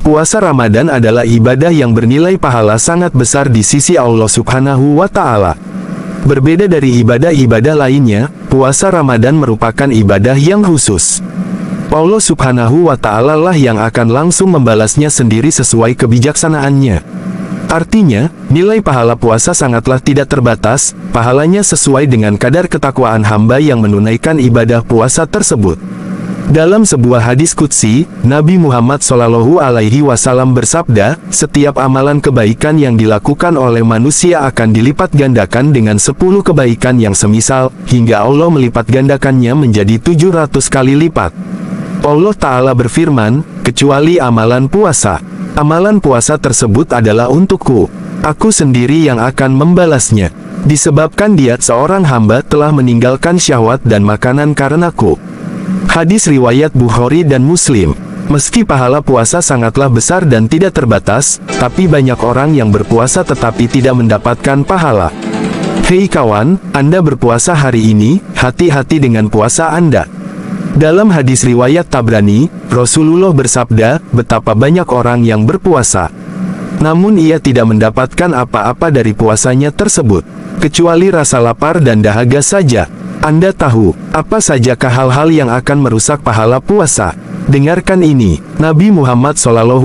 Puasa Ramadan adalah ibadah yang bernilai pahala sangat besar di sisi Allah Subhanahu wa Ta'ala. Berbeda dari ibadah-ibadah lainnya, puasa Ramadan merupakan ibadah yang khusus. Allah Subhanahu wa Ta'ala lah yang akan langsung membalasnya sendiri sesuai kebijaksanaannya. Artinya, nilai pahala puasa sangatlah tidak terbatas, pahalanya sesuai dengan kadar ketakwaan hamba yang menunaikan ibadah puasa tersebut. Dalam sebuah hadis qudsi, Nabi Muhammad SAW bersabda, setiap amalan kebaikan yang dilakukan oleh manusia akan dilipat gandakan dengan 10 kebaikan yang semisal, hingga Allah melipat gandakannya menjadi 700 kali lipat. Allah Ta'ala berfirman, kecuali amalan puasa. Amalan puasa tersebut adalah untukku. Aku sendiri yang akan membalasnya. Disebabkan dia seorang hamba telah meninggalkan syahwat dan makanan karenaku. Hadis riwayat Bukhari dan Muslim. Meski pahala puasa sangatlah besar dan tidak terbatas, tapi banyak orang yang berpuasa tetapi tidak mendapatkan pahala. Hei kawan, Anda berpuasa hari ini, hati-hati dengan puasa Anda. Dalam hadis riwayat Tabrani, Rasulullah bersabda, betapa banyak orang yang berpuasa, namun ia tidak mendapatkan apa-apa dari puasanya tersebut, kecuali rasa lapar dan dahaga saja. Anda tahu, apa sajakah hal-hal yang akan merusak pahala puasa? Dengarkan ini, Nabi Muhammad SAW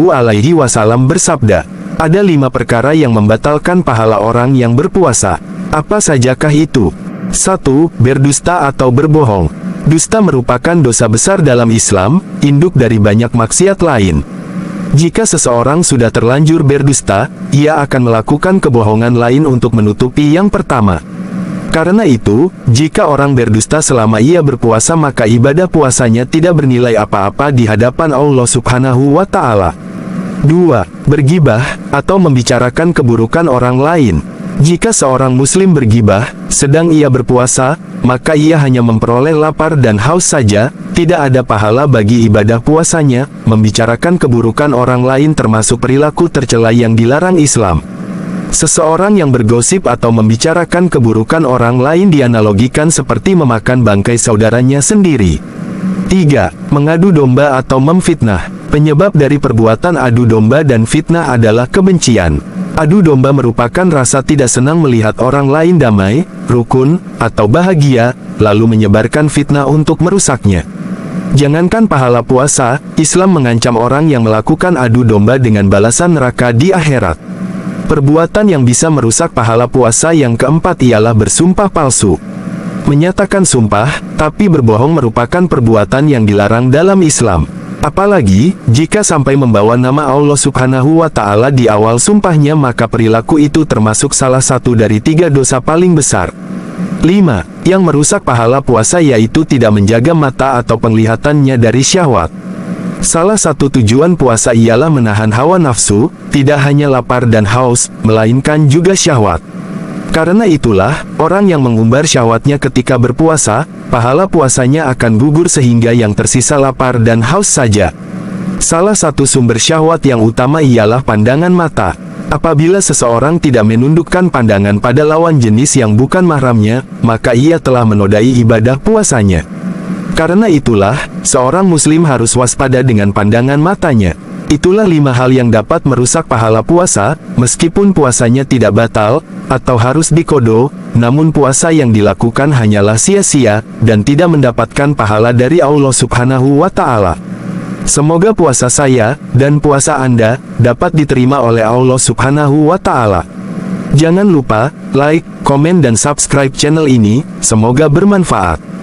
bersabda, ada 5 perkara yang membatalkan pahala orang yang berpuasa. Apa sajakah itu? 1. Berdusta atau berbohong. Dusta merupakan dosa besar dalam Islam, induk dari banyak maksiat lain. Jika seseorang sudah terlanjur berdusta, ia akan melakukan kebohongan lain untuk menutupi yang pertama. Karena itu, jika orang berdusta selama ia berpuasa maka ibadah puasanya tidak bernilai apa-apa di hadapan Allah Subhanahu wa Ta'ala. 2. Bergibah, atau membicarakan keburukan orang lain. Jika seorang muslim bergibah, sedang ia berpuasa, maka ia hanya memperoleh lapar dan haus saja, tidak ada pahala bagi ibadah puasanya. Membicarakan keburukan orang lain termasuk perilaku tercela yang dilarang Islam. Seseorang yang bergosip atau membicarakan keburukan orang lain dianalogikan seperti memakan bangkai saudaranya sendiri. 3. Mengadu domba atau memfitnah. Penyebab dari perbuatan adu domba dan fitnah adalah kebencian. Adu domba merupakan rasa tidak senang melihat orang lain damai, rukun, atau bahagia, lalu menyebarkan fitnah untuk merusaknya. Jangankan pahala puasa, Islam mengancam orang yang melakukan adu domba dengan balasan neraka di akhirat. Perbuatan yang bisa merusak pahala puasa yang keempat ialah bersumpah palsu. Menyatakan sumpah, tapi berbohong merupakan perbuatan yang dilarang dalam Islam. Apalagi, jika sampai membawa nama Allah Subhanahu wa Ta'ala di awal sumpahnya maka perilaku itu termasuk salah satu dari 3 dosa paling besar. 5. Yang merusak pahala puasa yaitu tidak menjaga mata atau penglihatannya dari syahwat. Salah satu tujuan puasa ialah menahan hawa nafsu, tidak hanya lapar dan haus, melainkan juga syahwat. Karena itulah, orang yang mengumbar syahwatnya ketika berpuasa, pahala puasanya akan gugur sehingga yang tersisa lapar dan haus saja. Salah satu sumber syahwat yang utama ialah pandangan mata. Apabila seseorang tidak menundukkan pandangan pada lawan jenis yang bukan mahramnya, maka ia telah menodai ibadah puasanya. Karena itulah, seorang muslim harus waspada dengan pandangan matanya. Itulah 5 hal yang dapat merusak pahala puasa, meskipun puasanya tidak batal, atau harus dikodo, namun puasa yang dilakukan hanyalah sia-sia, dan tidak mendapatkan pahala dari Allah Subhanahu wa Ta'ala. Semoga puasa saya, dan puasa Anda, dapat diterima oleh Allah Subhanahu wa Ta'ala. Jangan lupa, like, komen dan subscribe channel ini, semoga bermanfaat.